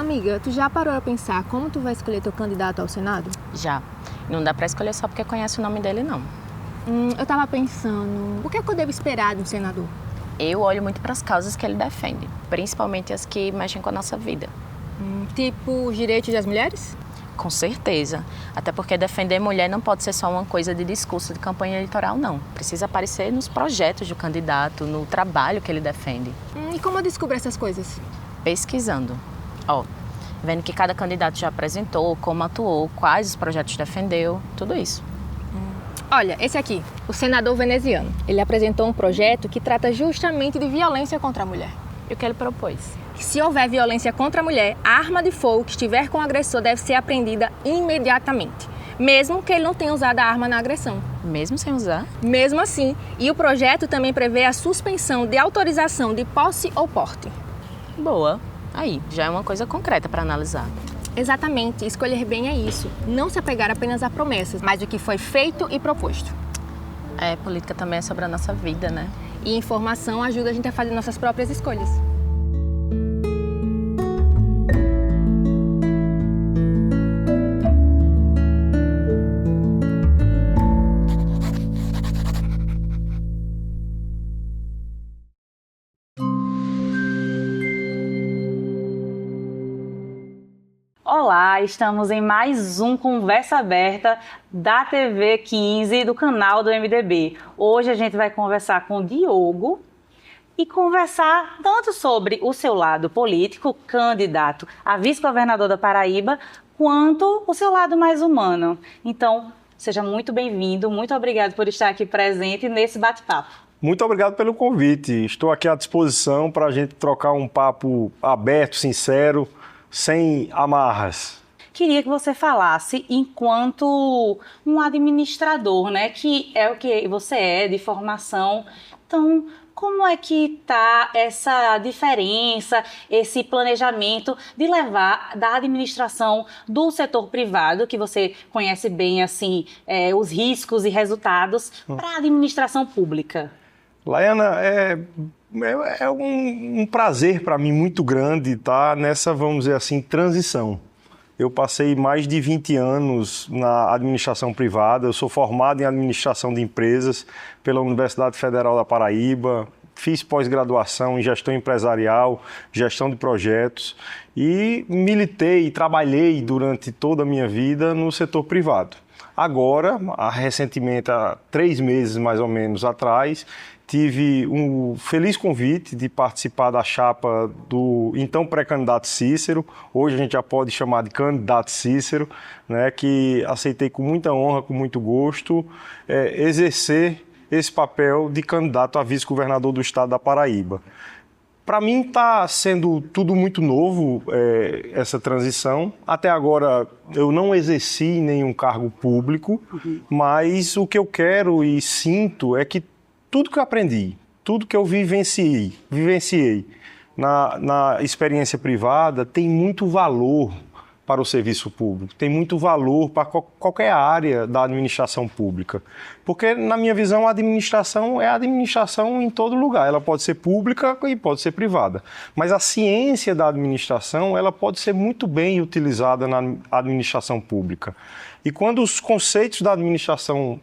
Amiga, tu já parou a pensar como tu vai escolher teu candidato ao Senado? Já. Não dá pra escolher só porque conhece o nome dele, não. Eu tava pensando, o que é que eu devo esperar de um senador? Eu olho muito pras causas que ele defende, principalmente as que mexem com a nossa vida. Tipo, os direitos das mulheres? Com certeza. Até porque defender mulher não pode ser só uma coisa de discurso de campanha eleitoral, não. Precisa aparecer nos projetos do candidato, no trabalho que ele defende. E como eu descubro essas coisas? Pesquisando. Vendo que cada candidato já apresentou, como atuou, quais os projetos defendeu, tudo isso. Olha, esse aqui, o senador veneziano. Ele apresentou um projeto que trata justamente de violência contra a mulher. E o que ele propôs? Que se houver violência contra a mulher, a arma de fogo que estiver com o agressor deve ser apreendida imediatamente, mesmo que ele não tenha usado a arma na agressão. Mesmo sem usar? Mesmo assim. E o projeto também prevê a suspensão de autorização de posse ou porte. Boa. Aí, já é uma coisa concreta para analisar. Exatamente. Escolher bem é isso. Não se apegar apenas a promessas, mas o que foi feito e proposto. Política também é sobre a nossa vida, né? E informação ajuda a gente a fazer nossas próprias escolhas. Olá, estamos em mais um Conversa Aberta da TV 15 do canal do MDB. Hoje a gente vai conversar com o Diogo e conversar tanto sobre o seu lado político, candidato a vice-governador da Paraíba, quanto o seu lado mais humano. Então, seja muito bem-vindo, muito obrigado por estar aqui presente nesse bate-papo. Muito obrigado pelo convite. Estou aqui à disposição para a gente trocar um papo aberto, sincero, sem amarras. Queria que você falasse enquanto um administrador, né, que é o que você é de formação. Então, como é que está essa diferença, esse planejamento de levar da administração do setor privado, que você conhece bem assim, os riscos e resultados, para a administração pública? Laiana, é um prazer para mim muito grande estar nessa, vamos dizer assim, transição. Eu passei mais de 20 anos na administração privada, eu sou formado em administração de empresas pela Universidade Federal da Paraíba, fiz pós-graduação em gestão empresarial, gestão de projetos e militei e trabalhei durante toda a minha vida no setor privado. Agora, recentemente, há 3 meses mais ou menos atrás, tive um feliz convite de participar da chapa do então pré-candidato Cícero, hoje a gente já pode chamar de candidato Cícero, né, que aceitei com muita honra, com muito gosto, exercer esse papel de candidato a vice-governador do estado da Paraíba. Para mim está sendo tudo muito novo, essa transição. Até agora eu não exerci nenhum cargo público, mas o que eu quero e sinto é que tudo que eu aprendi, tudo que eu vivenciei na experiência privada tem muito valor para o serviço público, tem muito valor para qualquer área da administração pública. Porque, na minha visão, a administração é a administração em todo lugar. Ela pode ser pública e pode ser privada. Mas a ciência da administração, ela pode ser muito bem utilizada na administração pública. E quando os conceitos da administração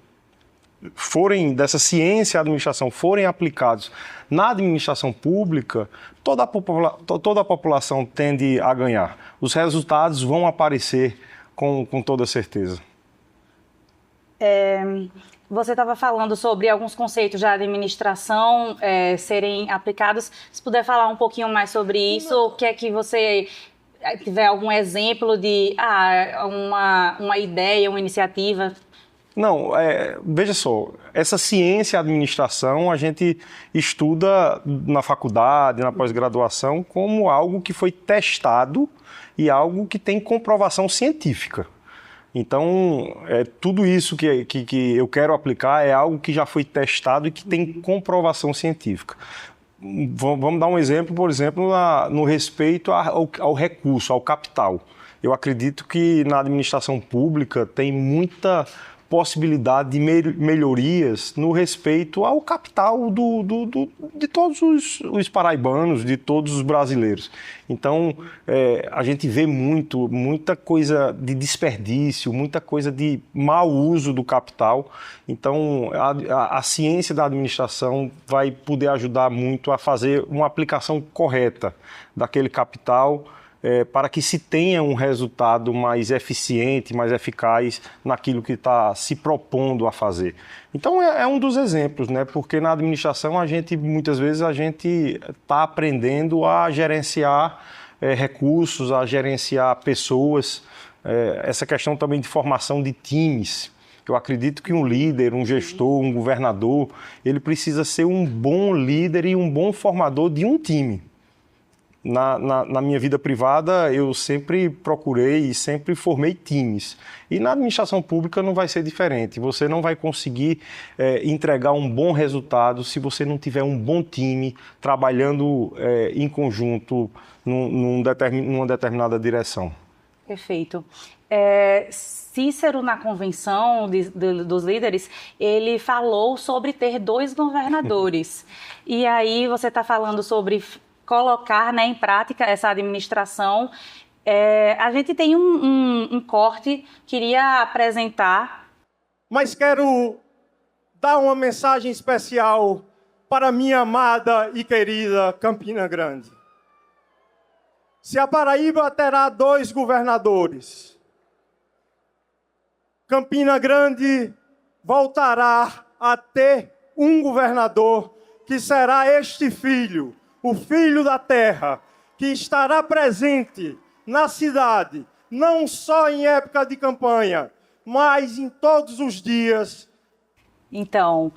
dessa ciência da administração forem aplicados na administração pública, toda a população tende a ganhar. Os resultados vão aparecer com toda certeza. Você estava falando sobre alguns conceitos da administração serem aplicados. Se puder falar um pouquinho mais sobre isso, o que é que você tiver algum exemplo de uma ideia, uma iniciativa? Não, veja só, essa ciência e administração a gente estuda na faculdade, na pós-graduação, como algo que foi testado e algo que tem comprovação científica. Então, tudo isso que eu quero aplicar é algo que já foi testado e que tem comprovação científica. Vamos dar um exemplo, por exemplo, no respeito ao recurso, ao capital. Eu acredito que na administração pública tem muita possibilidade de melhorias no respeito ao capital de todos os paraibanos, de todos os brasileiros. Então, a gente vê muita coisa de desperdício, muita coisa de mau uso do capital. Então, a ciência da administração vai poder ajudar muito a fazer uma aplicação correta daquele capital, para que se tenha um resultado mais eficiente, mais eficaz naquilo que está se propondo a fazer. Então é um dos exemplos, né? Porque na administração muitas vezes a gente está aprendendo a gerenciar recursos, a gerenciar pessoas, essa questão também de formação de times. Eu acredito que um líder, um gestor, um governador, ele precisa ser um bom líder e um bom formador de um time. Na minha vida privada, eu sempre procurei e sempre formei times. E na administração pública não vai ser diferente. Você não vai conseguir entregar um bom resultado se você não tiver um bom time trabalhando em conjunto numa determinada direção. Perfeito. Cícero, na convenção dos líderes, ele falou sobre ter 2 governadores. E aí você está falando sobre colocar, né, em prática essa administração. A gente tem um corte, queria apresentar. Mas quero dar uma mensagem especial para minha amada e querida Campina Grande. Se a Paraíba terá 2 governadores, Campina Grande voltará a ter um governador que será este filho, o filho da terra, que estará presente na cidade, não só em época de campanha, mas em todos os dias. Então,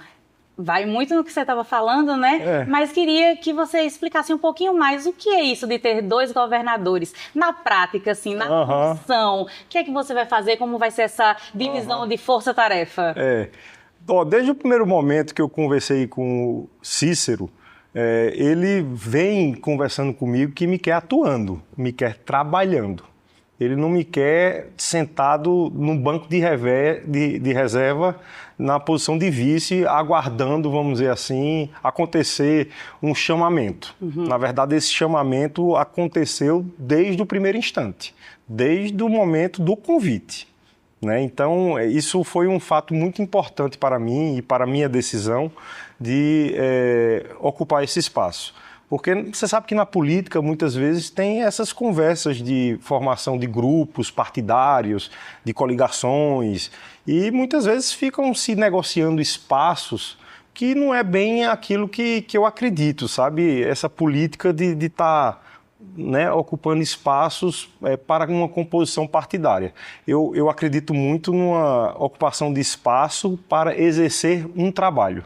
vai muito no que você estava falando, né? Mas queria que você explicasse um pouquinho mais o que é isso de ter 2 governadores. Na prática, assim, na função, o que é que você vai fazer? Como vai ser essa divisão de força-tarefa? Desde o primeiro momento que eu conversei com o Cícero, ele vem conversando comigo que me quer atuando, me quer trabalhando. Ele não me quer sentado num banco de reserva na posição de vice, aguardando, vamos dizer assim, acontecer um chamamento. Na verdade, esse chamamento aconteceu desde o primeiro instante, desde o momento do convite. Né? Então, isso foi um fato muito importante para mim e para a minha decisão de ocupar esse espaço. Porque você sabe que na política, muitas vezes, tem essas conversas de formação de grupos partidários, de coligações, e muitas vezes ficam se negociando espaços que não é bem aquilo que eu acredito, sabe? Essa política de estar ocupando espaços para uma composição partidária. Eu acredito muito numa ocupação de espaço para exercer um trabalho,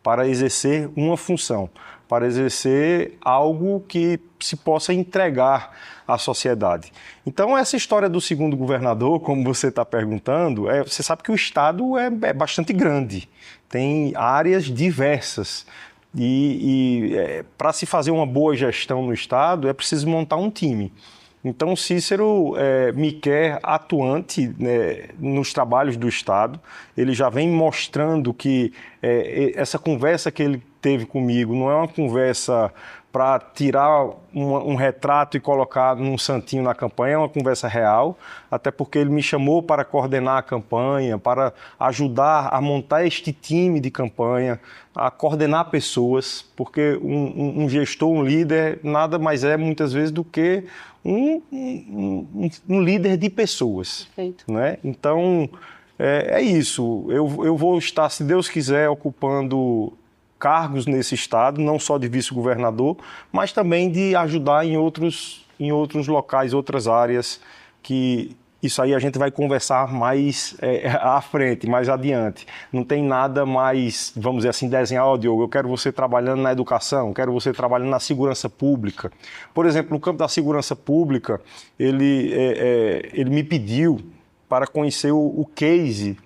para exercer uma função, para exercer algo que se possa entregar à sociedade. Então, essa história do segundo governador, como você está perguntando, você sabe que o Estado é bastante grande, tem áreas diversas. E para se fazer uma boa gestão no Estado, é preciso montar um time. Então, Cícero me quer atuante, né, nos trabalhos do Estado. Ele já vem mostrando que essa conversa que ele teve comigo não é uma conversa para tirar um retrato e colocar num santinho na campanha, é uma conversa real, até porque ele me chamou para coordenar a campanha, para ajudar a montar este time de campanha, a coordenar pessoas, porque um gestor, um líder, nada mais é muitas vezes do que um líder de pessoas. Perfeito. Né? Então, é isso. Eu vou estar, se Deus quiser, ocupando cargos nesse estado, não só de vice-governador, mas também de ajudar em outros locais, outras áreas, que isso aí a gente vai conversar mais à frente, mais adiante. Não tem nada mais, vamos dizer assim, desenhar, Diogo, eu quero você trabalhando na educação, quero você trabalhando na segurança pública. Por exemplo, no campo da segurança pública, ele me pediu para conhecer o case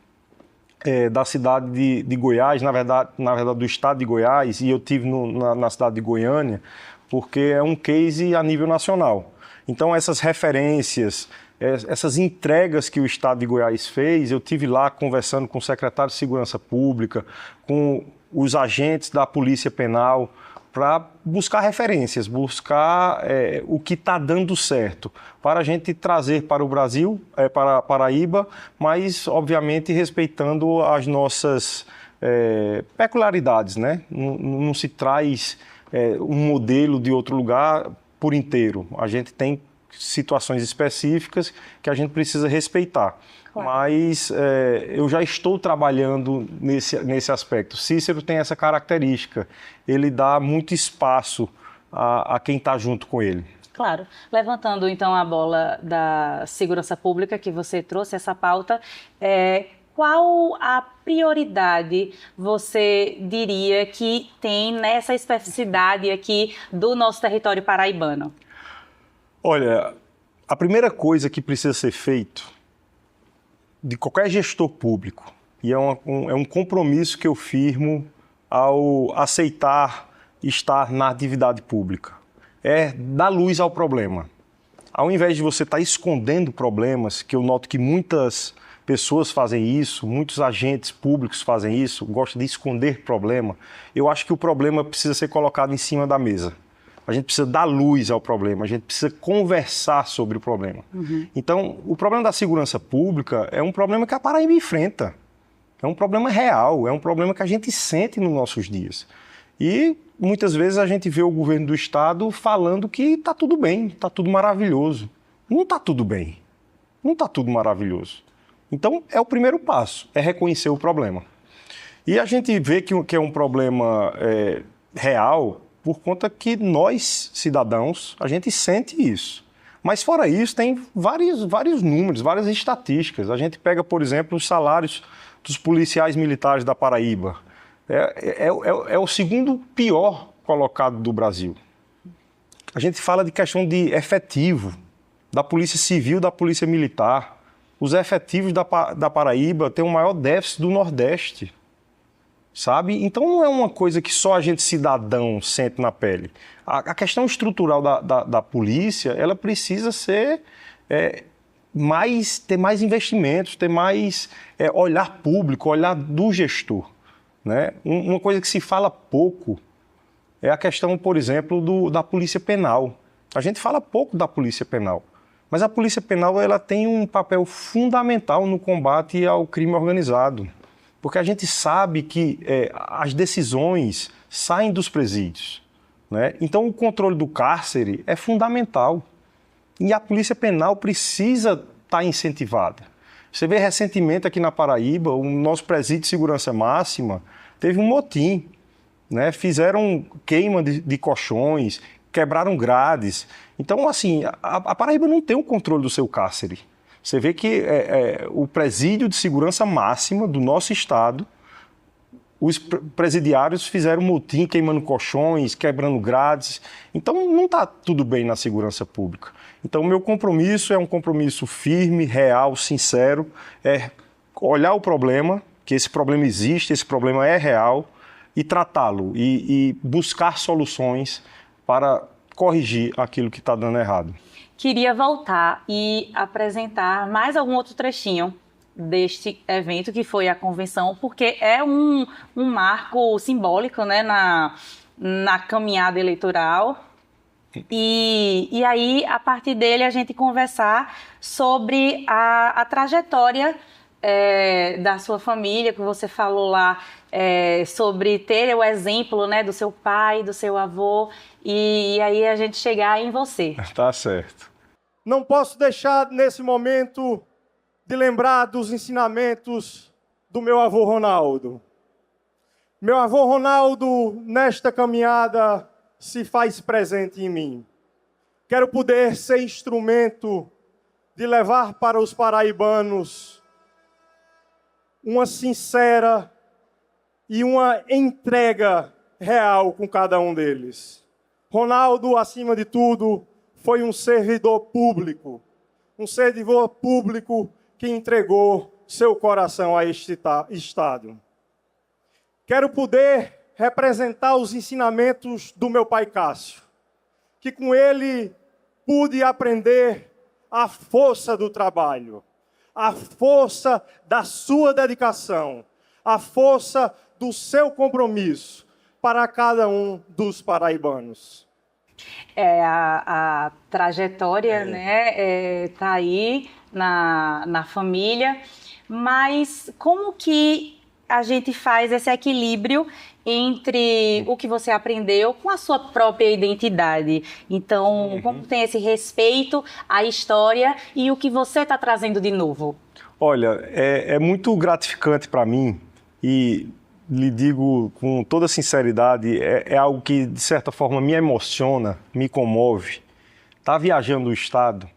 da cidade de Goiás, na verdade do estado de Goiás, e eu tive na cidade de Goiânia, porque é um case a nível nacional. Então, essas referências essas entregas que o Estado de Goiás fez, eu tive lá conversando com o secretário de Segurança Pública, com os agentes da Polícia Penal, para buscar referências, buscar o que está dando certo, para a gente trazer para o Brasil, para a Paraíba, mas, obviamente, respeitando as nossas peculiaridades, né? Não se traz um modelo de outro lugar por inteiro. A gente tem situações específicas que a gente precisa respeitar. Claro. Mas eu já estou trabalhando nesse aspecto. Cícero tem essa característica, ele dá muito espaço a quem está junto com ele. Claro. Levantando então a bola da segurança pública, que você trouxe essa pauta, qual a prioridade você diria que tem nessa especificidade aqui do nosso território paraibano? Olha, a primeira coisa que precisa ser feito de qualquer gestor público, e é um compromisso que eu firmo ao aceitar estar na atividade pública, é dar luz ao problema. Ao invés de você estar escondendo problemas, que eu noto que muitas pessoas fazem isso, muitos agentes públicos fazem isso, gostam de esconder problema, eu acho que o problema precisa ser colocado em cima da mesa. A gente precisa dar luz ao problema, a gente precisa conversar sobre o problema. Uhum. Então, o problema da segurança pública é um problema que a Paraíba enfrenta. É um problema real, é um problema que a gente sente nos nossos dias. E muitas vezes a gente vê o governo do estado falando que está tudo bem, está tudo maravilhoso. Não está tudo bem, não está tudo maravilhoso. Então, é o primeiro passo, é reconhecer o problema. E a gente vê que é um problema real, por conta que nós, cidadãos, a gente sente isso. Mas fora isso, tem vários números, várias estatísticas. A gente pega, por exemplo, os salários dos policiais militares da Paraíba. É o segundo pior colocado do Brasil. A gente fala de questão de efetivo, da Polícia Civil, da Polícia Militar. Os efetivos da Paraíba têm o maior déficit do Nordeste. Sabe? Então não é uma coisa que só a gente cidadão sente na pele. A questão estrutural da polícia, ela precisa ser ter mais investimentos, ter mais olhar público, olhar do gestor. Né? Uma coisa que se fala pouco é a questão, por exemplo, da polícia penal. A gente fala pouco da polícia penal, mas a polícia penal ela tem um papel fundamental no combate ao crime organizado. Porque a gente sabe que as decisões saem dos presídios. Né? Então, o controle do cárcere é fundamental. E a Polícia Penal precisa estar incentivada. Você vê recentemente aqui na Paraíba, o nosso presídio de segurança máxima teve um motim. Né? Fizeram queima de colchões, quebraram grades. Então, assim, a Paraíba não tem o controle do seu cárcere. Você vê que o presídio de segurança máxima do nosso estado, os presidiários fizeram motim, queimando colchões, quebrando grades. Então, não está tudo bem na segurança pública. Então, o meu compromisso é um compromisso firme, real, sincero, é olhar o problema, que esse problema existe, esse problema é real, e tratá-lo, e buscar soluções para corrigir aquilo que está dando errado. Queria voltar e apresentar mais algum outro trechinho deste evento, que foi a convenção, porque é um marco simbólico, né, na caminhada eleitoral. E aí, a partir dele, a gente conversar sobre a trajetória da sua família, que você falou lá, sobre ter o exemplo, né, do seu pai, do seu avô, e aí a gente chegar em você. Tá certo. Não posso deixar, nesse momento, de lembrar dos ensinamentos do meu avô Ronaldo. Meu avô Ronaldo, nesta caminhada, se faz presente em mim. Quero poder ser instrumento de levar para os paraibanos uma sincera e uma entrega real com cada um deles. Ronaldo, acima de tudo, foi um servidor público que entregou seu coração a este Estado. Quero poder representar os ensinamentos do meu pai Cássio, que com ele pude aprender a força do trabalho, a força da sua dedicação, a força do seu compromisso para cada um dos paraibanos. A trajetória, né, tá aí na família, mas como que a gente faz esse equilíbrio entre o que você aprendeu com a sua própria identidade? Então, como tem esse respeito à história e o que você está trazendo de novo? Olha, é muito gratificante para mim e lhe digo com toda sinceridade, é algo que de certa forma me emociona, me comove. Tá viajando o estado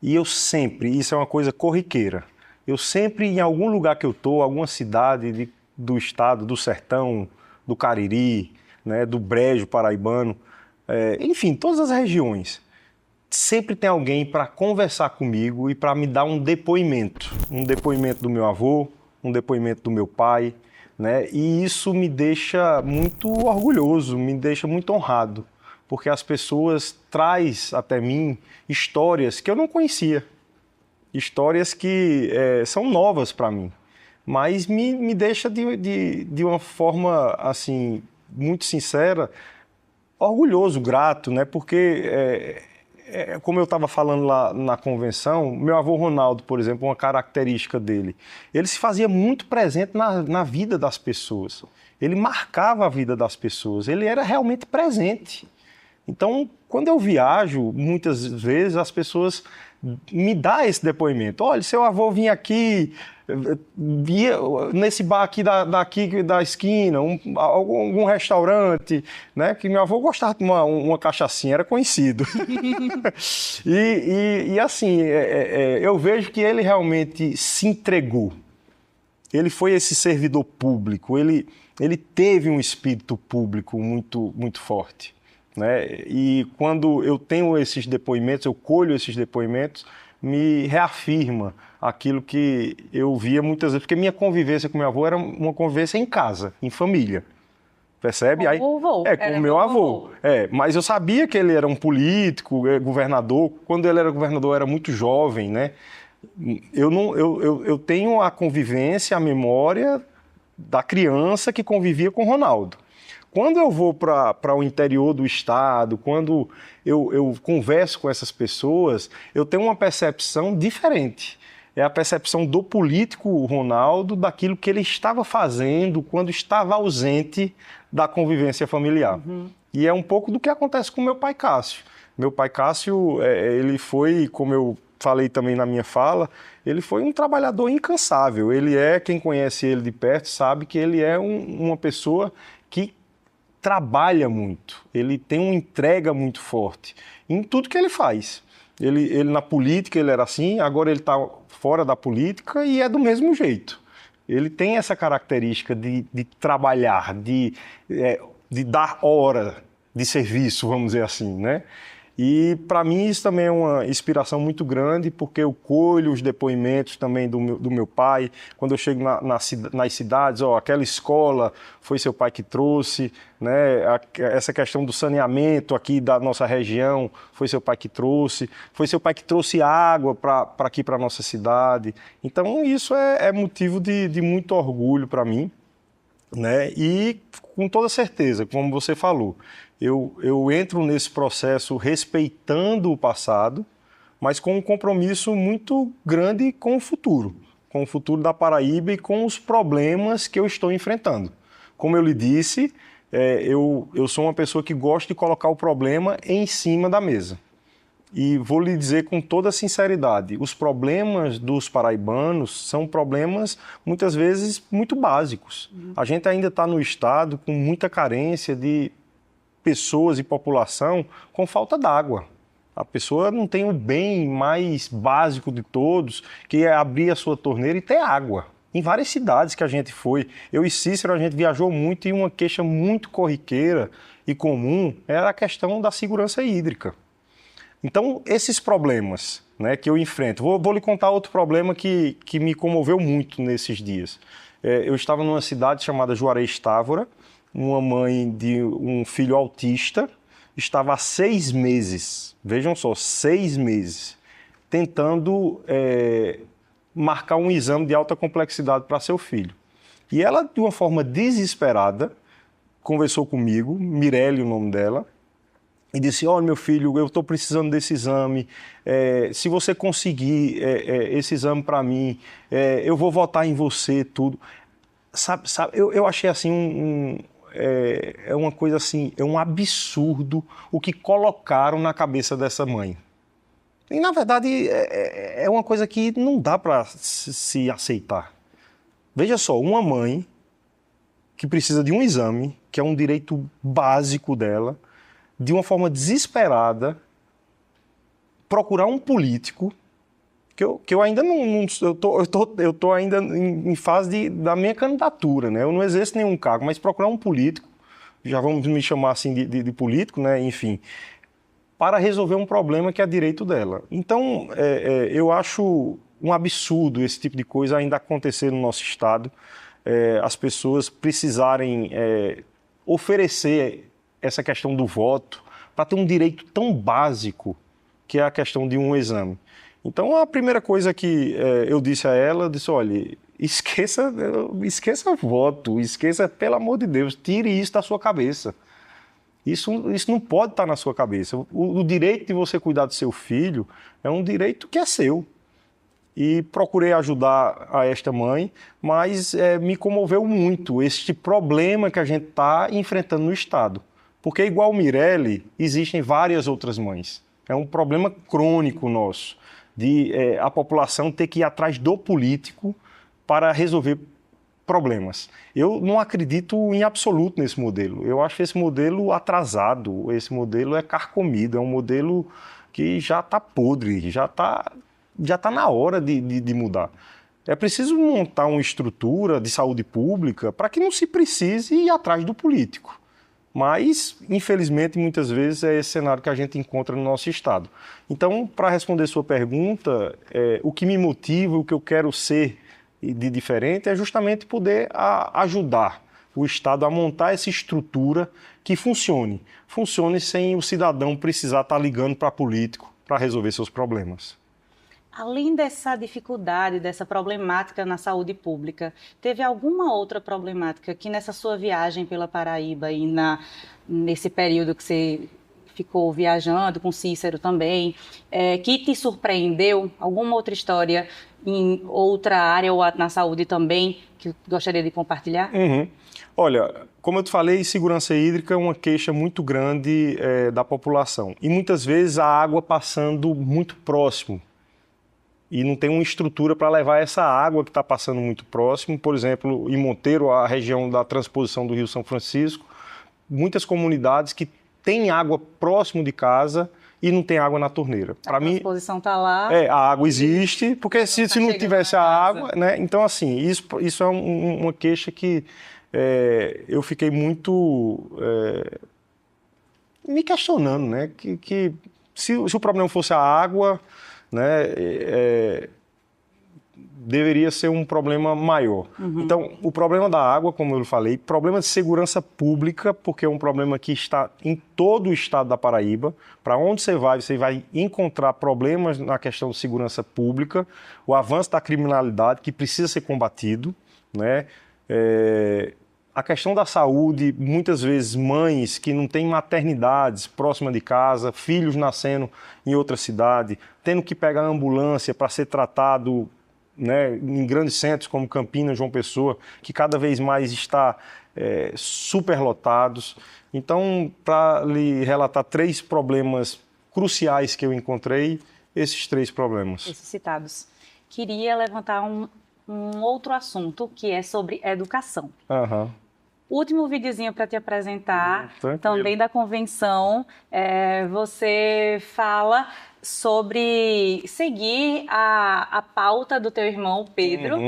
e eu sempre, isso é uma coisa corriqueira, eu sempre em algum lugar que eu estou, alguma cidade do estado, do sertão, do Cariri, né, do Brejo paraibano, enfim, todas as regiões, sempre tem alguém para conversar comigo e para me dar um depoimento do meu avô, um depoimento do meu pai, né? E isso me deixa muito orgulhoso, me deixa muito honrado, porque as pessoas trazem até mim histórias que eu não conhecia, histórias que são novas para mim, mas me deixa de uma forma assim muito sincera, orgulhoso, grato, né? Porque como eu estava falando lá na convenção, meu avô Ronaldo, por exemplo, uma característica dele, ele se fazia muito presente na vida das pessoas. Ele marcava a vida das pessoas, ele era realmente presente. Então, quando eu viajo, muitas vezes as pessoas me dão esse depoimento. Olha, seu avô vinha aqui, via nesse bar aqui da esquina, algum restaurante, né? Que meu avô gostava de tomar uma cachaçinha, era conhecido. e assim, eu vejo que ele realmente se entregou. Ele foi esse servidor público, ele teve um espírito público muito, muito forte, né? E quando eu tenho esses depoimentos, eu colho esses depoimentos, me reafirma aquilo que eu via muitas vezes, porque minha convivência com meu avô era uma convivência em casa, em família, percebe? Com o avô. Com o meu avô. Mas eu sabia que ele era um político, governador. Quando ele era governador, eu era muito jovem, né? Eu tenho a convivência, a memória da criança que convivia com o Ronaldo. Quando eu vou para o interior do estado, quando eu converso com essas pessoas, eu tenho uma percepção diferente. É a percepção do político Ronaldo, daquilo que ele estava fazendo quando estava ausente da convivência familiar. E é um pouco do que acontece com meu pai Cássio. Meu pai Cássio, ele foi, como eu falei também na minha fala, ele foi um trabalhador incansável. Quem conhece ele de perto sabe que ele é uma pessoa que trabalha muito, ele tem uma entrega muito forte em tudo que ele faz. Ele na política ele era assim, agora ele está fora da política e é do mesmo jeito. Ele tem essa característica de trabalhar, de dar hora de serviço, vamos dizer assim, né? E para mim isso também é uma inspiração muito grande, porque eu colho os depoimentos também do meu pai. Quando eu chego nas cidades, aquela escola foi seu pai que trouxe, né? Essa questão do saneamento aqui da nossa região foi seu pai que trouxe. Foi seu pai que trouxe água para aqui, para a nossa cidade. Então isso é motivo de muito orgulho para mim, né? E com toda certeza, como você falou, eu entro nesse processo respeitando o passado, mas com um compromisso muito grande com o futuro da Paraíba e com os problemas que eu estou enfrentando. Como eu lhe disse, eu sou uma pessoa que gosta de colocar o problema em cima da mesa. E vou lhe dizer com toda sinceridade, os problemas dos paraibanos são problemas, muitas vezes, muito básicos. A gente ainda está no estado com muita carência de pessoas e população com falta d'água. A pessoa não tem o bem mais básico de todos, que é abrir a sua torneira e ter água. Em várias cidades que a gente foi, eu e Cícero, a gente viajou muito e uma queixa muito corriqueira e comum era a questão da segurança hídrica. Então, esses problemas, né, que eu enfrento, vou lhe contar outro problema que me comoveu muito nesses dias. Eu estava numa cidade chamada Juarez Távora, uma mãe de um filho autista, estava há 6 meses, vejam só, 6 meses, tentando marcar um exame de alta complexidade para seu filho. E ela, de uma forma desesperada, conversou comigo, Mirelle, o nome dela, e disse: olha, meu filho, eu estou precisando desse exame, se você conseguir esse exame para mim, eu vou votar em você, tudo. Sabe, eu achei assim é uma coisa assim, é um absurdo o que colocaram na cabeça dessa mãe. E, na verdade, é uma coisa que não dá para se aceitar. Veja só, uma mãe que precisa de um exame, que é um direito básico dela, de uma forma desesperada, procurar um político, que eu ainda não eu tô ainda em fase da minha candidatura, né? Eu não exerço nenhum cargo, mas procurar um político, já vamos me chamar assim de político, né? Enfim, para resolver um problema que é direito dela. Então, eu acho um absurdo esse tipo de coisa ainda acontecer no nosso estado, as pessoas precisarem oferecer essa questão do voto para ter um direito tão básico que é a questão de um exame. Então, a primeira coisa que eu disse a ela, eu disse: olha, esqueça voto, esqueça, pelo amor de Deus, tire isso da sua cabeça. Isso não pode estar na sua cabeça. O direito de você cuidar do seu filho é um direito que é seu. E procurei ajudar a esta mãe, mas me comoveu muito este problema que a gente está enfrentando no Estado. Porque, igual Mirelle, existem várias outras mães. É um problema crônico nosso, de a população ter que ir atrás do político para resolver problemas. Eu não acredito em absoluto nesse modelo. Eu acho esse modelo atrasado, esse modelo é carcomido, é um modelo que já está podre, já está na hora de mudar. É preciso montar uma estrutura de saúde pública para que não se precise ir atrás do político. Mas, infelizmente, muitas vezes é esse cenário que a gente encontra no nosso estado. Então, para responder sua pergunta, o que me motiva, o que eu quero ser de diferente é justamente poder ajudar o Estado a montar essa estrutura que funcione sem o cidadão precisar estar ligando para político para resolver seus problemas. Além dessa dificuldade, dessa problemática na saúde pública, teve alguma outra problemática que nessa sua viagem pela Paraíba e nesse período que você ficou viajando com Cícero também, que te surpreendeu? Alguma outra história em outra área ou na saúde também que gostaria de compartilhar? Uhum. Olha, como eu te falei, segurança hídrica é uma queixa muito grande da população. E muitas vezes a água passando muito próximo. E não tem uma estrutura para levar essa água que está passando muito próximo. Por exemplo, em Monteiro, a região da transposição do Rio São Francisco, muitas comunidades que têm água próximo de casa e não tem água na torneira. A transposição está lá. A água existe, porque se não tivesse a água, né? Então, assim, isso é uma queixa que eu fiquei muito me questionando, né? Que se o problema fosse a água, né, deveria ser um problema maior. Uhum. Então, o problema da água, como eu falei, problema de segurança pública, porque é um problema que está em todo o estado da Paraíba. Para onde você vai encontrar problemas na questão de segurança pública, o avanço da criminalidade que precisa ser combatido, né? A questão da saúde, muitas vezes mães que não têm maternidades próximas de casa, filhos nascendo em outra cidade, tendo que pegar ambulância para ser tratado, né, em grandes centros como Campinas, João Pessoa, que cada vez mais está superlotados. Então, para lhe relatar 3 problemas cruciais que eu encontrei, esses 3 problemas. Esses citados. Queria levantar um outro assunto, que é sobre educação. Uhum. Último videozinho para te apresentar, também da convenção, você fala sobre seguir a pauta do teu irmão, Pedro,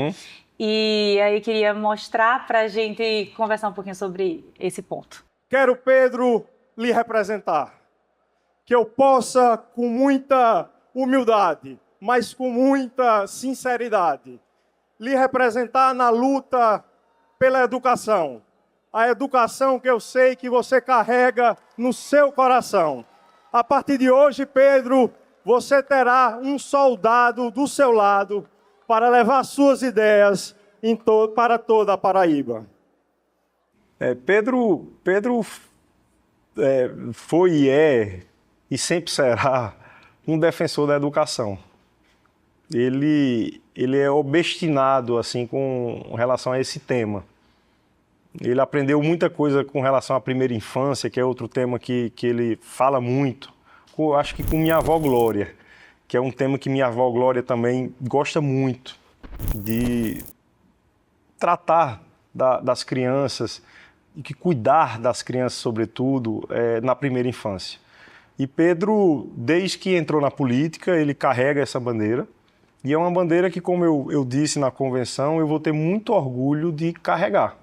e aí queria mostrar para a gente conversar um pouquinho sobre esse ponto. Quero, Pedro, lhe representar, que eu possa, com muita humildade, mas com muita sinceridade, lhe representar na luta pela educação. A educação que eu sei que você carrega no seu coração. A partir de hoje, Pedro, você terá um soldado do seu lado para levar suas ideias para toda a Paraíba. Pedro foi e sempre será um defensor da educação. Ele é obstinado assim, com relação a esse tema. Ele aprendeu muita coisa com relação à primeira infância, que é outro tema que ele fala muito. Acho que com minha avó Glória, que é um tema que minha avó Glória também gosta muito de tratar das crianças e que cuidar das crianças, sobretudo, na primeira infância. E Pedro, desde que entrou na política, ele carrega essa bandeira. E é uma bandeira que, como eu disse na convenção, eu vou ter muito orgulho de carregar.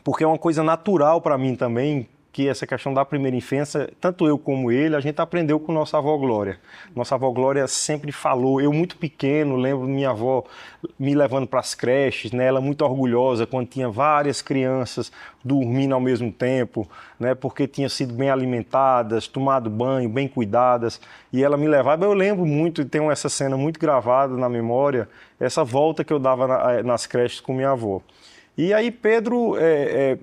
Porque é uma coisa natural para mim também, que essa questão da primeira infância, tanto eu como ele, a gente aprendeu com nossa avó Glória. Nossa avó Glória sempre falou, eu muito pequeno, lembro minha avó me levando para as creches, né? Ela muito orgulhosa quando tinha várias crianças dormindo ao mesmo tempo, né? Porque tinham sido bem alimentadas, tomado banho, bem cuidadas, e ela me levava. Eu lembro muito, e tenho essa cena muito gravada na memória, essa volta que eu dava nas creches com minha avó. E aí Pedro é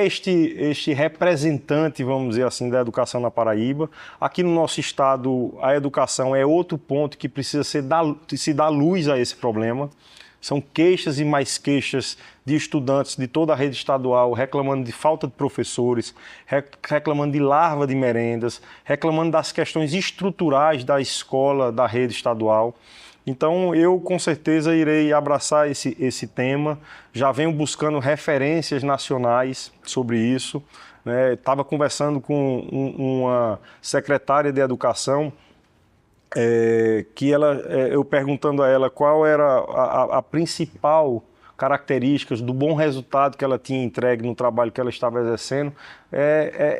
este representante, vamos dizer assim, da educação na Paraíba. Aqui no nosso estado, a educação é outro ponto que precisa se dar luz a esse problema. São queixas e mais queixas de estudantes de toda a rede estadual reclamando de falta de professores, reclamando de larva de merendas, reclamando das questões estruturais da escola, da rede estadual. Então, eu com certeza irei abraçar esse tema, já venho buscando referências nacionais sobre isso. Estava conversando com uma secretária de educação, eu perguntando a ela qual era a principal característica do bom resultado que ela tinha entregue no trabalho que ela estava exercendo,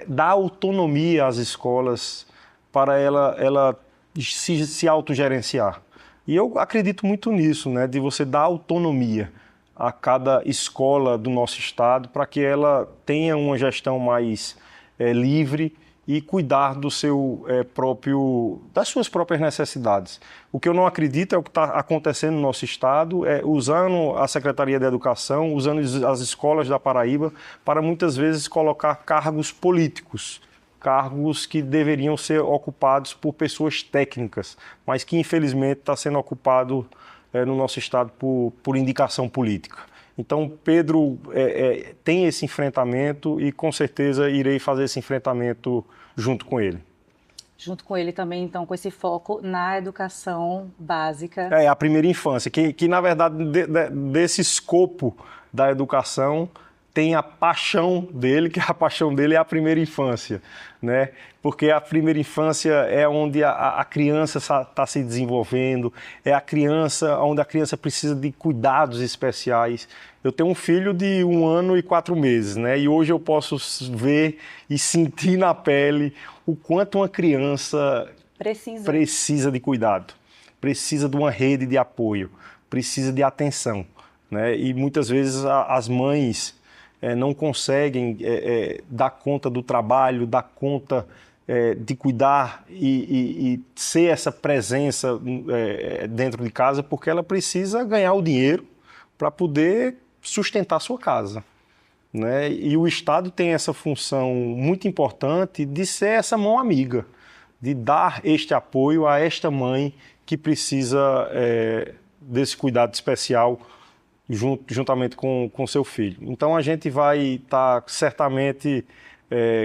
dar autonomia às escolas para ela se autogerenciar. E eu acredito muito nisso, né, de você dar autonomia a cada escola do nosso estado para que ela tenha uma gestão mais livre e cuidar do seu das suas próprias necessidades. O que eu não acredito é o que está acontecendo no nosso estado, usando a Secretaria de Educação, usando as escolas da Paraíba para muitas vezes colocar cargos políticos, cargos que deveriam ser ocupados por pessoas técnicas, mas que infelizmente está sendo ocupado no nosso estado por indicação política. Então Pedro tem esse enfrentamento e com certeza irei fazer esse enfrentamento junto com ele. Junto com ele também, então, com esse foco na educação básica. A primeira infância, que na verdade desse escopo da educação tem a paixão dele, que a paixão dele é a primeira infância, né? Porque a primeira infância é onde a criança está se desenvolvendo, é a criança onde a criança precisa de cuidados especiais. Eu tenho um filho de 1 ano e 4 meses, né? E hoje eu posso ver e sentir na pele o quanto uma criança precisa de cuidado, precisa de uma rede de apoio, precisa de atenção, né? E muitas vezes as mães não conseguem dar conta do trabalho, dar conta de cuidar e ser essa presença dentro de casa, porque ela precisa ganhar o dinheiro para poder sustentar sua casa, né? E o Estado tem essa função muito importante de ser essa mão amiga, de dar este apoio a esta mãe que precisa desse cuidado especial juntamente com seu filho. Então a gente vai estar certamente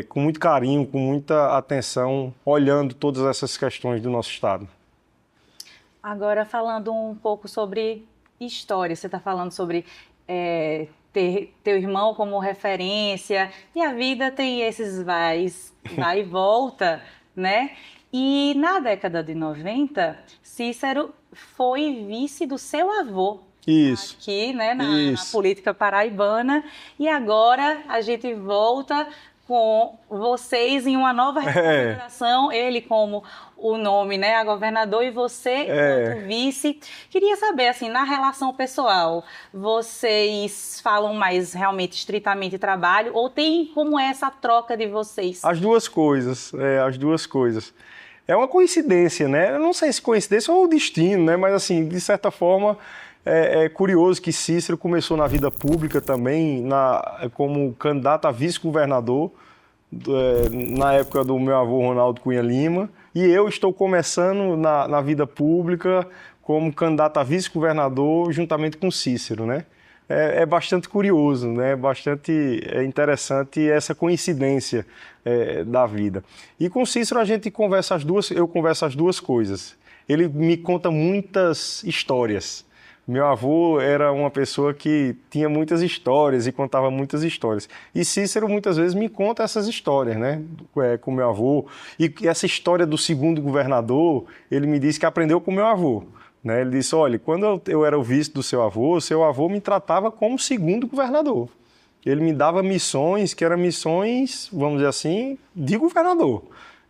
com muito carinho, com muita atenção, olhando todas essas questões do nosso estado. Agora falando um pouco sobre história, você está falando sobre ter teu irmão como referência, e a vida tem esses vai e volta, né? E na década de 90, Cícero foi vice do seu avô. Isso. Aqui, né, na política paraibana, e agora a gente volta com vocês em uma nova representação, ele como o nome, né, a governador, e você enquanto vice. Queria saber, assim, na relação pessoal, vocês falam mais realmente estritamente trabalho, ou tem como essa troca de vocês? As duas coisas, as duas coisas. É uma coincidência, né? Eu não sei se coincidência ou destino, né? Mas, assim, de certa forma, é curioso que Cícero começou na vida pública também, como candidato a vice-governador, na época do meu avô Ronaldo Cunha Lima, e eu estou começando na vida pública como candidato a vice-governador juntamente com Cícero, né? É bastante curioso, né? Bastante interessante essa coincidência da vida. E com Cícero eu converso as duas coisas. Ele me conta muitas histórias. Meu avô era uma pessoa que tinha muitas histórias e contava muitas histórias. E Cícero muitas vezes me conta essas histórias, né? Com meu avô. E essa história do segundo governador, ele me disse que aprendeu com meu avô. Né? Ele disse, olha, quando eu era o vice do seu avô me tratava como segundo governador. Ele me dava missões que eram missões, vamos dizer assim, de governador.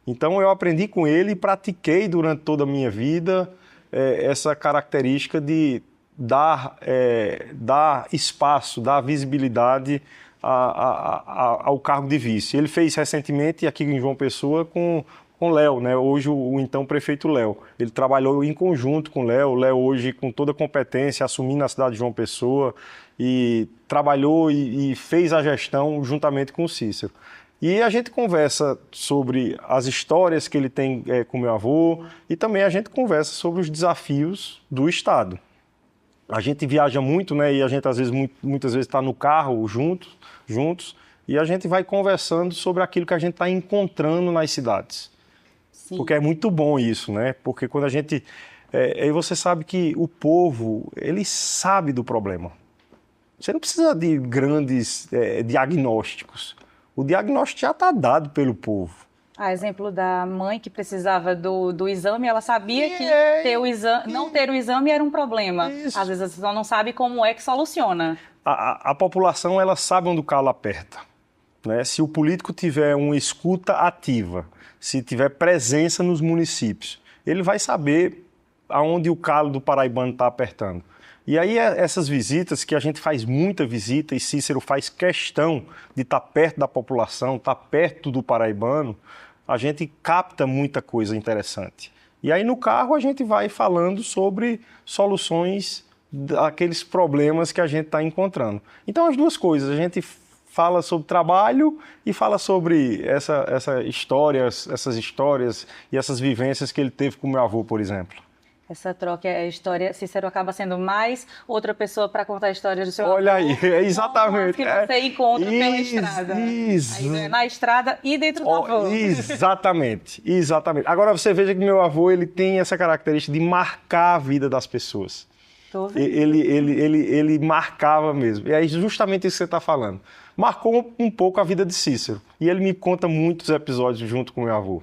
Então eu aprendi com ele e pratiquei durante toda a minha vida essa característica de dar espaço, dar visibilidade ao cargo de vice. Ele fez recentemente aqui em João Pessoa com Léo, né? Hoje o então prefeito Léo. Ele trabalhou em conjunto com Léo hoje com toda a competência, assumindo a cidade de João Pessoa e trabalhou e fez a gestão juntamente com o Cícero. E a gente conversa sobre as histórias que ele tem com meu avô e também a gente conversa sobre os desafios do Estado. A gente viaja muito, né? E a gente às vezes, muitas vezes está no carro juntos e a gente vai conversando sobre aquilo que a gente está encontrando nas cidades. Sim. Porque é muito bom isso, né? Porque quando a gente... Aí você sabe que o povo, ele sabe do problema. Você não precisa de grandes diagnósticos. O diagnóstico já está dado pelo povo. Exemplo da mãe que precisava do exame, ela sabia que não ter o exame era um problema. Isso. Às vezes a pessoa não sabe como é que soluciona. A população, ela sabe onde o calo aperta. Né? Se o político tiver uma escuta ativa, se tiver presença nos municípios, ele vai saber aonde o calo do paraibano está apertando. E aí essas visitas, que a gente faz muita visita e Cícero faz questão de estar perto da população, estar perto do paraibano, a gente capta muita coisa interessante. E aí no carro a gente vai falando sobre soluções daqueles problemas que a gente está encontrando. Então as duas coisas, a gente fala sobre trabalho e fala sobre essas histórias e essas vivências que ele teve com meu avô, por exemplo. Essa troca, a história, Cícero acaba sendo mais outra pessoa para contar a história do seu Olha avô. aí, exatamente. Que você encontra pela estrada. Isso. Aí, na estrada e dentro do avô. Exatamente. Agora você veja que meu avô, ele tem essa característica de marcar a vida das pessoas. Ele marcava mesmo. E é justamente isso que você está falando. Marcou um pouco a vida de Cícero. E ele me conta muitos episódios junto com meu avô.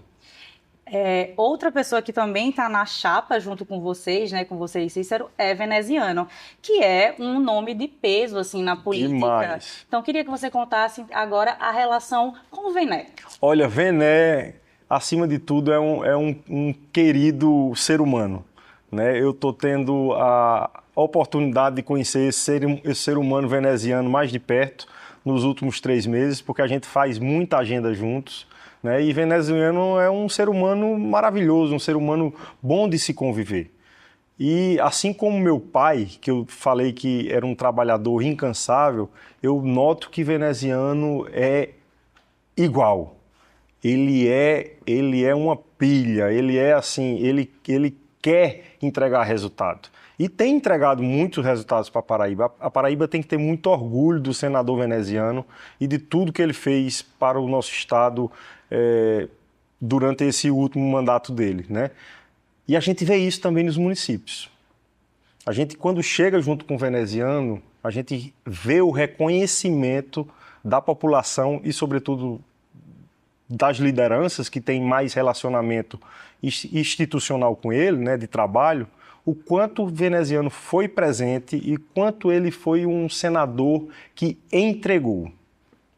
Outra pessoa que também está na chapa junto com vocês, né, com você e Cícero, é Veneziano, que é um nome de peso assim na política. Demais. Então queria que você contasse agora a relação com o Vené. Olha, Vené, acima de tudo, é um querido ser humano. Né? Eu estou tendo a oportunidade de conhecer esse ser humano veneziano mais de perto nos últimos 3 meses, porque a gente faz muita agenda juntos. Né? E veneziano é um ser humano maravilhoso, um ser humano bom de se conviver. E assim como meu pai, que eu falei que era um trabalhador incansável, eu noto que veneziano é igual. Ele é uma pilha, ele é assim, ele quer entregar resultado. E tem entregado muitos resultados para a Paraíba. A Paraíba tem que ter muito orgulho do senador veneziano e de tudo que ele fez para o nosso estado durante esse último mandato dele, né? E a gente vê isso também nos municípios. A gente, quando chega junto com o veneziano, a gente vê o reconhecimento da população e, sobretudo, das lideranças que têm mais relacionamento institucional com ele, né, de trabalho, o quanto o veneziano foi presente e quanto ele foi um senador que entregou.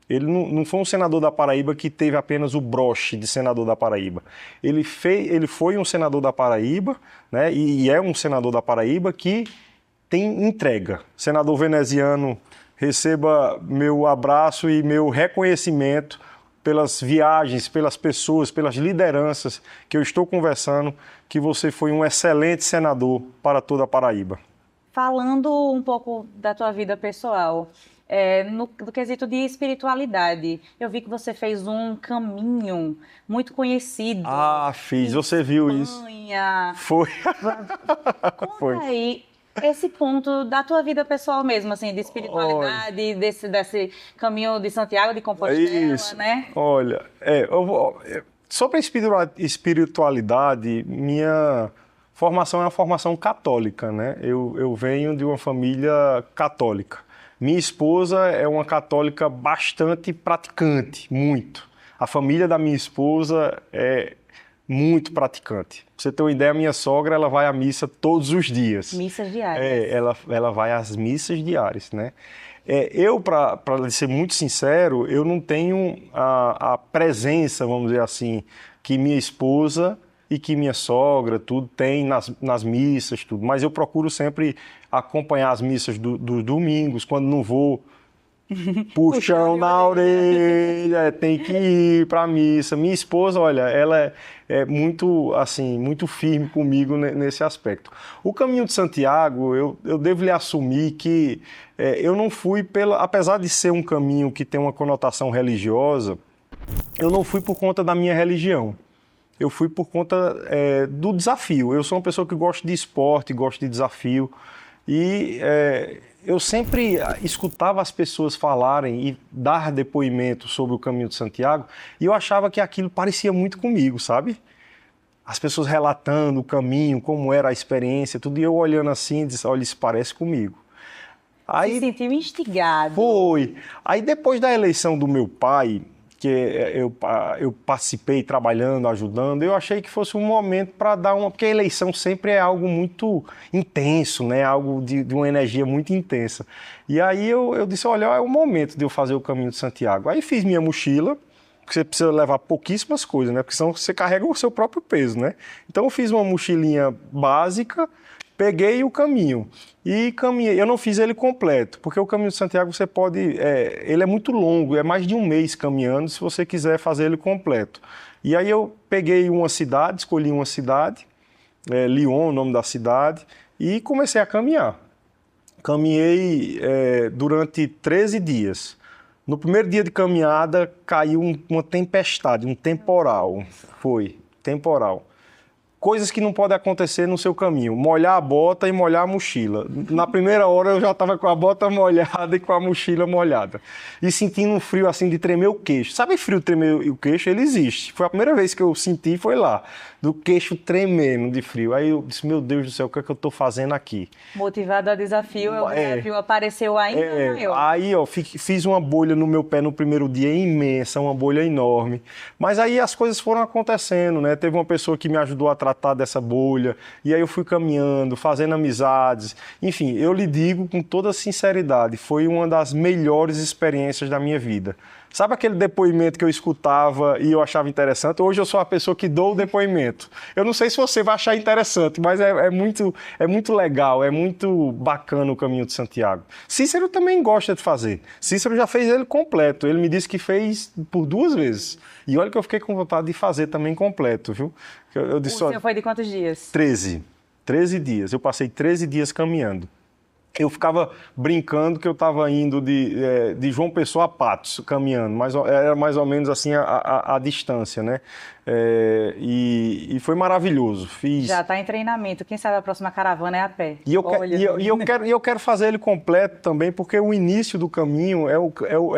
Ele não foi um senador da Paraíba que teve apenas o broche de senador da Paraíba. Ele foi um senador da Paraíba, né, e é um senador da Paraíba que tem entrega. Senador veneziano, receba meu abraço e meu reconhecimento pelas viagens, pelas pessoas, pelas lideranças que eu estou conversando, que você foi um excelente senador para toda a Paraíba. Falando um pouco da tua vida pessoal, no quesito de espiritualidade, eu vi que você fez um caminho muito conhecido. Ah, fiz. Você viu isso? Espanha. Foi. Conta Foi. aí esse ponto da tua vida pessoal mesmo, assim, de espiritualidade, desse caminho de Santiago de Compostela, Isso. né? Olha, sobre a espiritualidade, minha formação é uma formação católica, né? Eu venho de uma família católica. Minha esposa é uma católica bastante praticante, muito. A família da minha esposa é muito praticante. Pra você ter uma ideia, minha sogra, ela vai à missa todos os dias. Missas diárias. Ela vai às missas diárias, né? Eu, para ser muito sincero, eu não tenho a presença, vamos dizer assim, que minha esposa e que minha sogra, tudo, tem nas missas, tudo. Mas eu procuro sempre acompanhar as missas dos domingos, quando não vou, puxão na orelha, tem que ir para a missa. Minha esposa, olha, ela é muito, assim, muito firme comigo nesse aspecto. O Caminho de Santiago, eu devo lhe assumir que eu não fui apesar de ser um caminho que tem uma conotação religiosa, eu não fui por conta da minha religião. Eu fui por conta do desafio. Eu sou uma pessoa que gosta de esporte, gosto de desafio. E eu sempre escutava as pessoas falarem e dar depoimento sobre o Caminho de Santiago e eu achava que aquilo parecia muito comigo, sabe? As pessoas relatando o caminho, como era a experiência, tudo, e eu olhando assim e disse, olha, isso parece comigo. Aí, se sentiu instigado. Foi. Aí depois da eleição do meu pai, que eu participei trabalhando, ajudando, eu achei que fosse um momento para dar porque a eleição sempre é algo muito intenso, né? Algo de uma energia muito intensa. E aí eu disse, olha, é o momento de eu fazer o Caminho de Santiago. Aí fiz minha mochila, porque você precisa levar pouquíssimas coisas, né? Porque senão você carrega o seu próprio peso, né? Então eu fiz uma mochilinha básica, peguei o caminho e caminhei. Eu não fiz ele completo, porque o Caminho de Santiago você pode... ele é muito longo, é mais de um mês caminhando, se você quiser fazer ele completo. E aí eu peguei uma cidade, escolhi uma cidade, Lyon, o nome da cidade, e comecei a caminhar. Caminhei durante 13 dias. No primeiro dia de caminhada, caiu uma tempestade, um temporal. Foi, temporal. Coisas que não podem acontecer no seu caminho. Molhar a bota e molhar a mochila. Na primeira hora eu já estava com a bota molhada e com a mochila molhada. E sentindo um frio assim de tremer o queixo. Sabe frio de tremer o queixo? Ele existe. Foi a primeira vez que eu senti, foi lá. Do queixo tremendo de frio. Aí eu disse, meu Deus do céu, o que é que eu estou fazendo aqui? Motivado a desafio, o desafio apareceu ainda maior. Aí, fiz uma bolha no meu pé no primeiro dia imensa, uma bolha enorme. Mas aí as coisas foram acontecendo, né? Teve uma pessoa que me ajudou a tratar dessa bolha, e aí eu fui caminhando, fazendo amizades. Enfim, eu lhe digo com toda sinceridade, foi uma das melhores experiências da minha vida. Sabe aquele depoimento que eu escutava e eu achava interessante? Hoje eu sou a pessoa que dou o depoimento. Eu não sei se você vai achar interessante, mas é muito legal, é muito bacana o Caminho de Santiago. Cícero também gosta de fazer. Cícero já fez ele completo. Ele me disse que fez por 2 vezes. E olha que eu fiquei com vontade de fazer também completo, viu? Eu disse, o senhor foi de quantos dias? 13 dias. Eu passei 13 dias caminhando. Eu ficava brincando que eu estava indo de João Pessoa a Patos, caminhando, mas era mais ou menos assim a distância, né? E foi maravilhoso. Já está em treinamento, quem sabe a próxima caravana é a pé. E eu quero fazer ele completo também, porque o início do caminho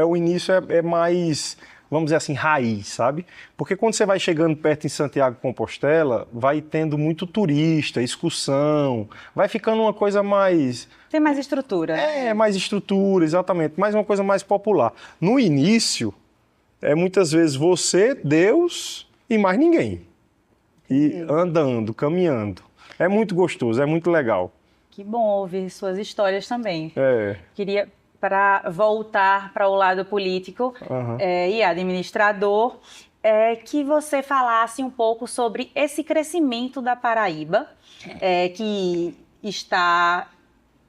o início é mais... vamos dizer assim, raiz, sabe? Porque quando você vai chegando perto em Santiago de Compostela, vai tendo muito turista, excursão, vai ficando uma coisa mais... Tem mais estrutura. Mais estrutura, exatamente, mais uma coisa mais popular. No início, muitas vezes você, Deus e mais ninguém. E andando, caminhando. É muito gostoso, é muito legal. Que bom ouvir suas histórias também. Queria... para voltar para o lado político e administrador, que você falasse um pouco sobre esse crescimento da Paraíba, que está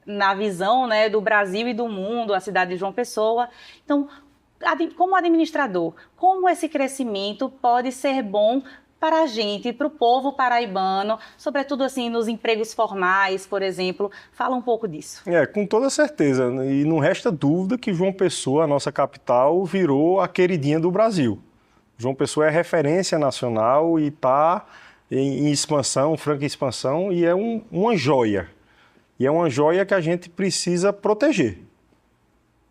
na visão, né, do Brasil e do mundo, a cidade de João Pessoa. Então, como administrador, como esse crescimento pode ser bom para a gente, para o povo paraibano, sobretudo assim nos empregos formais, por exemplo. Fala um pouco disso. Com toda certeza. E não resta dúvida que João Pessoa, a nossa capital, virou a queridinha do Brasil. João Pessoa é referência nacional e está em expansão, franca expansão, e é uma joia. E é uma joia que a gente precisa proteger.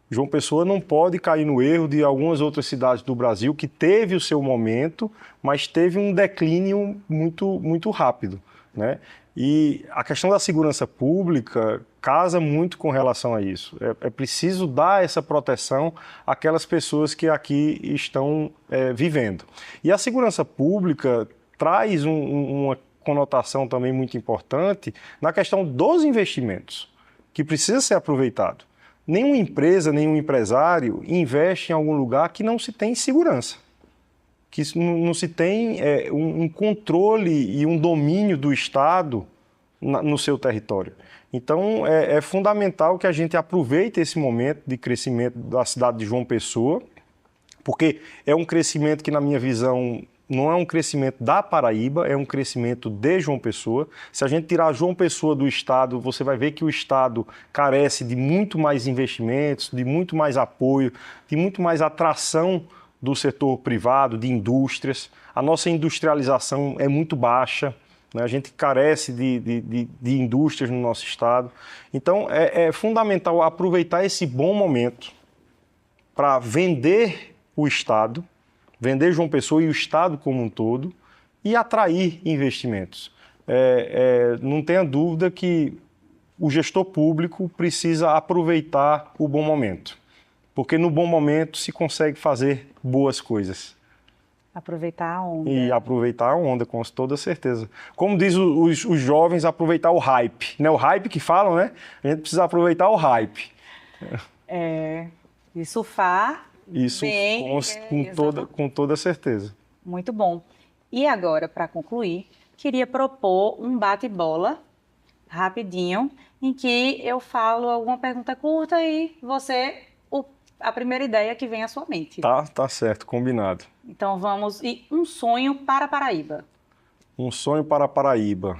João Pessoa não pode cair no erro de algumas outras cidades do Brasil que teve o seu momento, mas teve um declínio muito, muito rápido, né? E a questão da segurança pública casa muito com relação a isso. É preciso dar essa proteção àquelas pessoas que aqui estão vivendo. E a segurança pública traz uma conotação também muito importante na questão dos investimentos, que precisa ser aproveitado. Nenhuma empresa, nenhum empresário investe em algum lugar que não se tem segurança, que não se tem um controle e um domínio do Estado no seu território. Então, é fundamental que a gente aproveite esse momento de crescimento da cidade de João Pessoa, porque é um crescimento que, na minha visão, não é um crescimento da Paraíba, é um crescimento de João Pessoa. Se a gente tirar João Pessoa do Estado, você vai ver que o Estado carece de muito mais investimentos, de muito mais apoio, de muito mais atração do setor privado, de indústrias. A nossa industrialização é muito baixa, né? A gente carece de indústrias no nosso Estado. Então, é fundamental aproveitar esse bom momento para vender o Estado, vender João Pessoa e o Estado como um todo e atrair investimentos. Não tenha dúvida que o gestor público precisa aproveitar o bom momento, porque no bom momento se consegue fazer boas coisas. Aproveitar a onda. E aproveitar a onda, com toda certeza. Como diz os jovens, aproveitar o hype. Não é o hype que falam, né? A gente precisa aproveitar o hype. E surfar. Isso bem, com toda certeza. Muito bom. E agora, para concluir, queria propor um bate-bola rapidinho, em que eu falo alguma pergunta curta e você, a primeira ideia que vem à sua mente. Tá certo, combinado. Então vamos, e um sonho para a Paraíba. Um sonho para a Paraíba.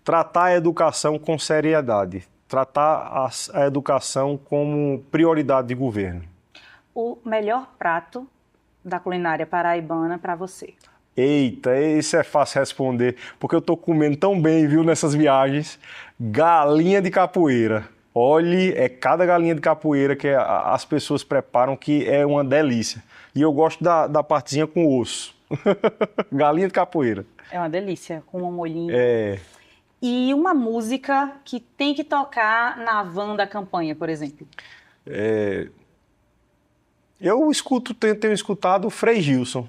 Tratar a educação com seriedade. Tratar a educação como prioridade de governo. O melhor prato da culinária paraibana para você? Eita, esse é fácil responder, porque eu tô comendo tão bem, viu, nessas viagens. Galinha de capoeira. Olhe, cada galinha de capoeira que as pessoas preparam, que é uma delícia. E eu gosto da partezinha com osso. Galinha de capoeira. É uma delícia, com um molhinho. E uma música que tem que tocar na van da campanha, por exemplo? Eu tenho escutado o Frei Gilson.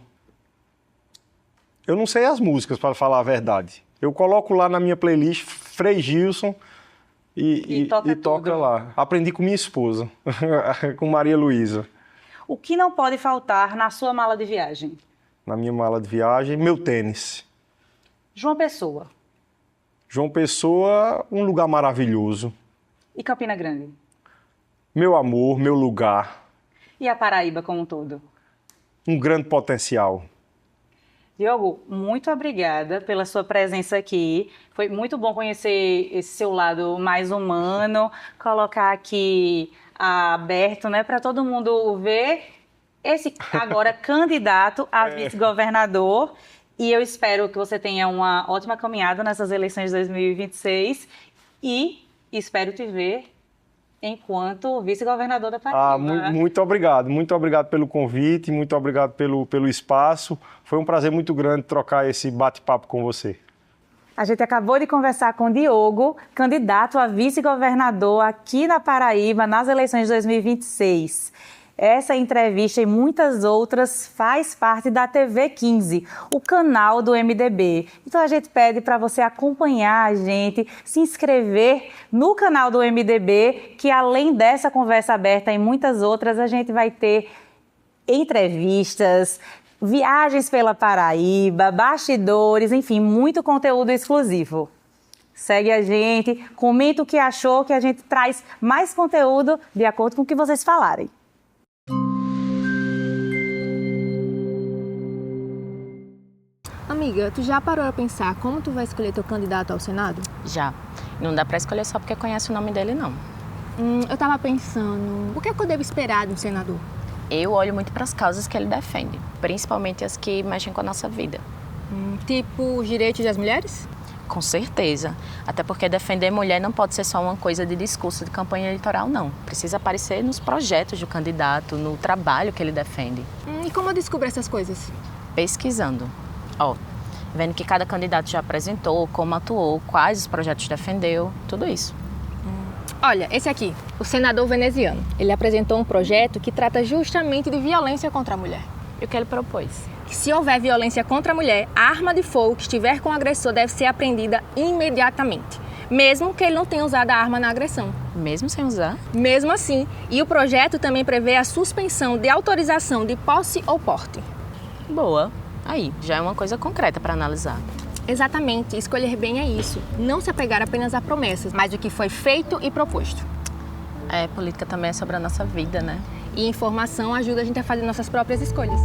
Eu não sei as músicas, para falar a verdade. Eu coloco lá na minha playlist Frei Gilson e toca lá. Aprendi com minha esposa, com Maria Luísa. O que não pode faltar na sua mala de viagem? Na minha mala de viagem, meu tênis. João Pessoa. João Pessoa, um lugar maravilhoso. E Campina Grande? Meu amor, meu lugar. E a Paraíba como um todo? Um grande potencial. Diogo, muito obrigada pela sua presença aqui. Foi muito bom conhecer esse seu lado mais humano, colocar aqui aberto, né, para todo mundo ver esse agora candidato a vice-governador. E eu espero que você tenha uma ótima caminhada nessas eleições de 2026 e espero te ver enquanto vice-governador da Paraíba. Muito obrigado pelo convite, muito obrigado pelo espaço. Foi um prazer muito grande trocar esse bate-papo com você. A gente acabou de conversar com o Diogo, candidato a vice-governador aqui na Paraíba nas eleições de 2026. Essa entrevista e muitas outras faz parte da TV 15, o canal do MDB. Então a gente pede para você acompanhar a gente, se inscrever no canal do MDB, que além dessa conversa aberta e muitas outras, a gente vai ter entrevistas, viagens pela Paraíba, bastidores, enfim, muito conteúdo exclusivo. Segue a gente, comenta o que achou, que a gente traz mais conteúdo de acordo com o que vocês falarem. Amiga, tu já parou a pensar como tu vai escolher teu candidato ao Senado? Já. Não dá para escolher só porque conhece o nome dele, não. Eu tava pensando, o que é que eu devo esperar de um senador? Eu olho muito para as causas que ele defende, principalmente as que mexem com a nossa vida. Tipo os direitos das mulheres? Com certeza. Até porque defender mulher não pode ser só uma coisa de discurso de campanha eleitoral, não. Precisa aparecer nos projetos do candidato, no trabalho que ele defende. E como eu descubro essas coisas? Pesquisando. Vendo que cada candidato já apresentou, como atuou, quais os projetos defendeu, tudo isso. Olha, esse aqui, o senador veneziano. Ele apresentou um projeto que trata justamente de violência contra a mulher. E o que ele propôs? Que se houver violência contra a mulher, a arma de fogo que estiver com o agressor deve ser apreendida imediatamente, mesmo que ele não tenha usado a arma na agressão. Mesmo sem usar? Mesmo assim. E o projeto também prevê a suspensão de autorização de posse ou porte. Boa. Aí, já é uma coisa concreta para analisar. Exatamente, escolher bem é isso. Não se apegar apenas a promessas, mas o que foi feito e proposto. Política também é sobre a nossa vida, né? E informação ajuda a gente a fazer nossas próprias escolhas.